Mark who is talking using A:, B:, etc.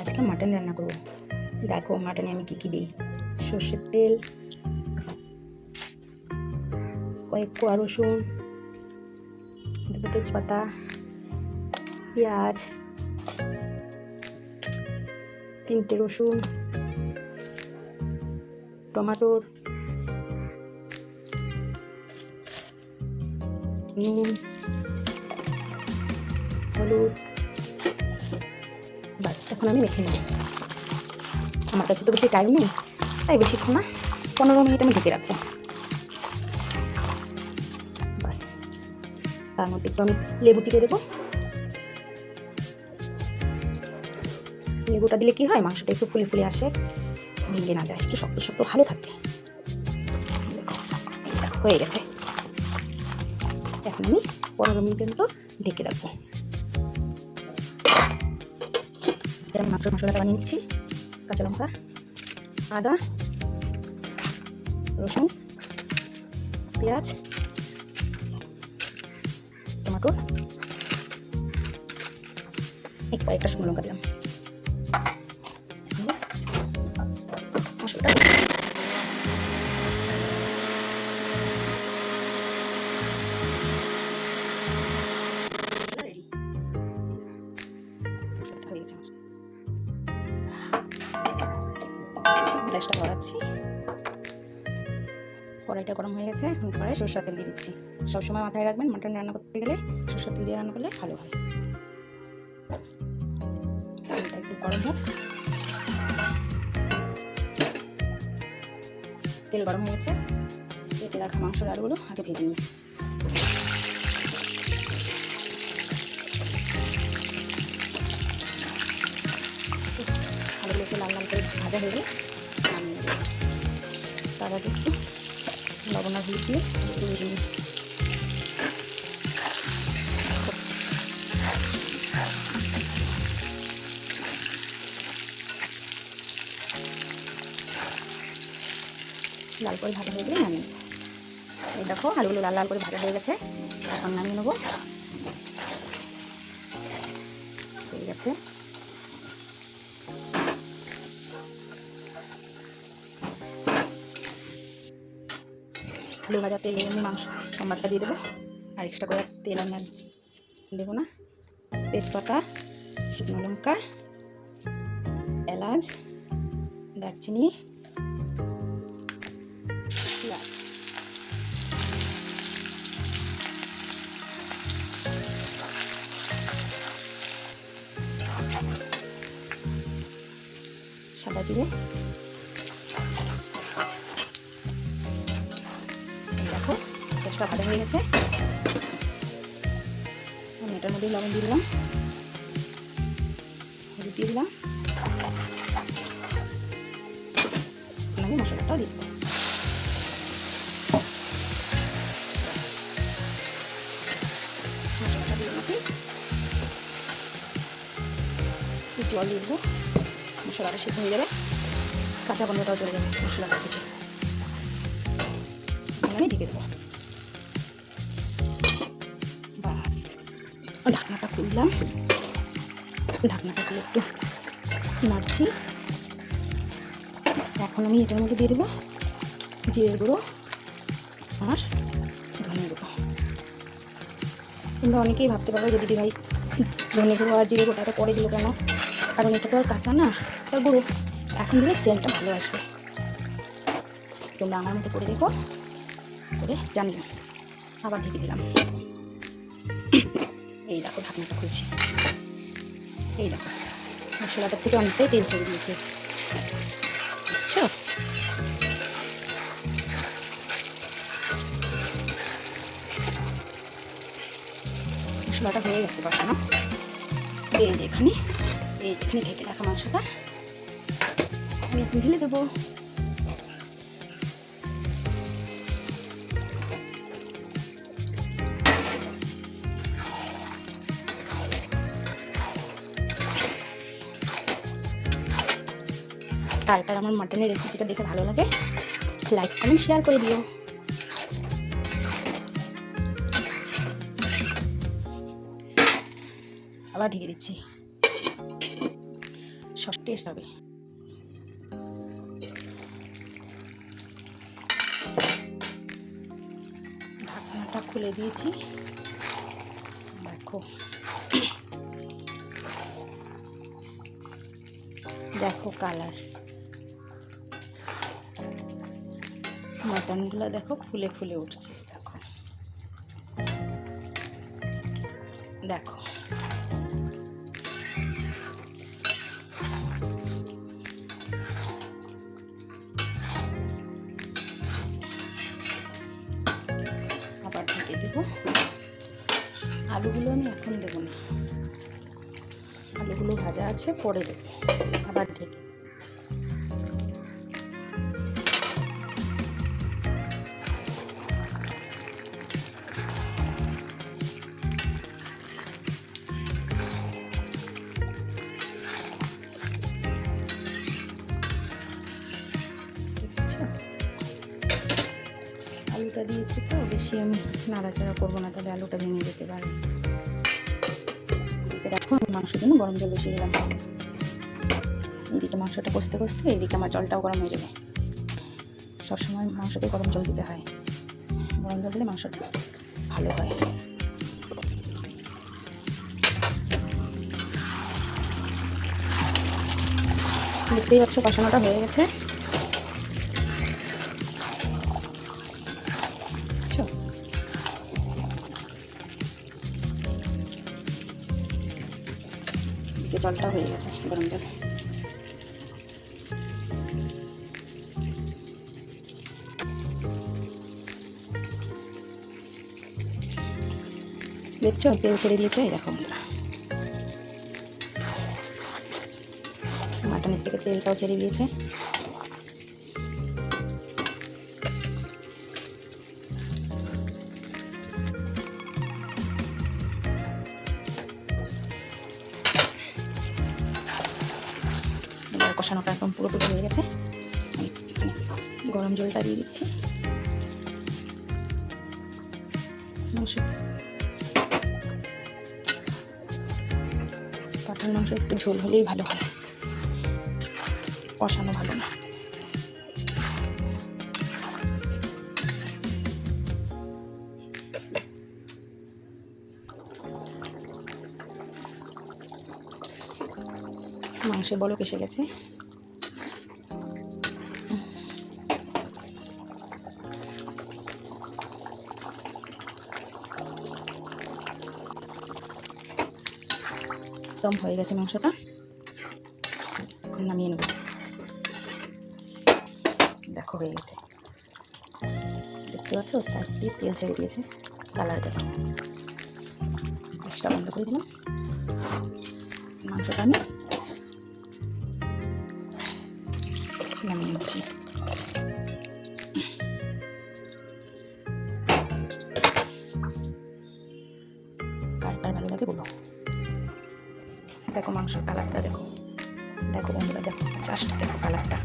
A: আজকে মাটন রান্না করব। দেখো মাটনে আমি কি দিই। সর্ষের তেল, কয়েক কোয়া রসুন, দুটো তেজপাতা, পেঁয়াজ, 3টে রসুন, টমেটোর, নুন, হলুদ। বাস এখন আমি মেখে নেব। আমার কাছে তো বেশি টাইম নেই, তাই বেশিক্ষণ না, 15 মিনিট আমি ঢেকে রাখবো। বাস তার মধ্যে একটু আমি লেবু চিড়ে দেবো। লেবুটা দিলে কি হয়, মাংসটা একটু ফুলে ফুলে আসে, ভেঙে না যায়, একটু শক্ত শক্ত ভালো থাকে। হয়ে গেছে, এখন আমি 15 মিনিটের মতো ঢেকে রাখবো। আমি মাংস মশলাটা বানিয়ে নিচ্ছি। কাঁচা লঙ্কা, আদা, রসুন, পেঁয়াজ, টমেটো, কয়েকটা শুকনো লঙ্কা দিলাম। মশলাটা রেডি হয়ে গেছে। গ্যাসটা বাড়াচ্ছি, কড়াইটা গরম হয়ে গেছে। এখন কড়াই সরষের তেল দিয়ে দিচ্ছি। সবসময় মাথায় রাখবেন, মাটন রান্না করতে গেলে সরষের তেল দিয়ে রান্না করলে ভালো হয়। তেলটা একটু গরম হোক। তেল গরম হয়ে গেছে, কেটে রাখা মাংসের আলুগুলো আগে ভেজে নিই। আলুগুলো একটু লাল লাল করে ভাজা হয়ে গেলে নামিয়ে দেবো। তার আগে একটু লবণ আর হলুদ দিয়ে একটু ভেজে নিই। লাল করে ভাজা হয়ে গেলে নামিয়ে নেব। এই দেখো আলুগুলো লাল লাল করে ভাজা হয়ে গেছে, এখন নামিয়ে নেবো। হয়ে গেছে। আলু ভাজা তেলে আমি মাংস সম্বারটা দিয়ে দেবো। আর এক্সট্রা করে তেল আমি দেবো না। তেজপাতা, শুকনো লঙ্কা, এলাচ, দারচিনি, পেঁয়াজ, সাদা জিরে। দেখো পেঁয়াজটা ভাজা হয়ে গেছে। আমি এটার মধ্যে লবণ দিয়ে দিলাম, হলুদ দিয়ে দিলাম। আমি মশলাটা দিয়ে দেবো। মশলাটা দিয়ে দিচ্ছি, একটু জল দিয়ে দেবো। মশলাটা সিদ্ধ হয়ে যাবে, কাঁচা গন্ধটাও চলে যাবে মশলাটা থেকে। আমি ঢেকে দেবো। বাস ঢাকনাটা খুললাম। ঢাকনাটা খুলে একটু নাড়ছি। এখন আমি এটার মধ্যে দিয়ে দেবো জিরের গুঁড়ো আর ধনে গুঁড়ো। তোমরা অনেকেই ভাবতে পারো যে দিদি ভাই ধনে গুঁড়ো আর জিরে গুঁড়োটা পরে দিল কেন, কারণ এটা তো আর কাঁচা না, তার গুঁড়ো। এখন দিলে সেন্টটা ভালো আসবে। তোমরা আমার মতো করে দেখো, করে জানিও। আবার ঢেকে দিলাম। এই দেখো ঢাকনাটা খুলছি। এই দেখো মশলাটার থেকে অনেকটাই তেল ছেড়ে দিয়েছে, বুঝছো? মশলাটা হয়ে গেছে কষানো। এই এখানে ঢেকে রাখা মাংসটা আমি এখন ঢেলে দেবো। কার কার আমার মাটনের রেসিপিটা দেখে ভালো লাগে, লাইক কমেন্ট শেয়ার করে দিও। আবার ঢেকে দিচ্ছি। টেস্ট হবে। ঢাকনাটা খুলে দিয়েছি, দেখো দেখো কালার, মাটনগুলো দেখো ফুলে ফুলে উঠছে। দেখো দেখো আবার ঢেকে দেবো। আলুগুলো আমি এখন দেবো না, আলুগুলো ভাজা আছে, পরে দেবো। আবার ঢেকে আলুটা দিয়েছি তো, বেশি আমি নাড়াচাড়া করবো না, তাহলে আলুটা ভেঙে যেতে পারে। এদিকে দেখো আমি মাংসের জন্য গরম জল বসিয়ে দিলাম। এদিকে মাংসটা কষতে কষতে এইদিকে আমার জলটাও গরম হয়ে যাবে। সবসময় মাংসতে গরম জল দিতে হয়, গরম জল দিলে মাংসটা ভালো হয়। দেখতেই পাচ্ছ কষানোটা হয়ে গেছে। জলটা হয়ে গেছে গরম জল। দেখছো তেল ছেড়ে দিয়েছে, দেখো মাটনের থেকে তেলটাও ছেড়ে দিয়েছে। এবার কষানোটা একদম পুরোপুরি হয়ে গেছে। গরম জলটা দিয়ে দিচ্ছি। মাংস পাঠার মাংস একটু ঝোল হলেই ভালো হয়, কষানো ভালো না। মাংসে বলক এসে গেছে। একদম হয়ে গেছে মাংসটা, নামিয়ে নেব। দেখো হয়ে গেছে, দেখতে পাচ্ছ সাইড দিয়ে তেল ছেড়ে দিয়েছে, কালার দেখো। গ্যাসটা বন্ধ করে দিলাম, মাংসটা আমি নামিয়ে নিচ্ছি। কালারটা ভালো লাগে বলো। দেখো মাংসের কালারটা দেখো, দেখো বন্ধুরা দেখো, জাস্ট দেখো কালারটা।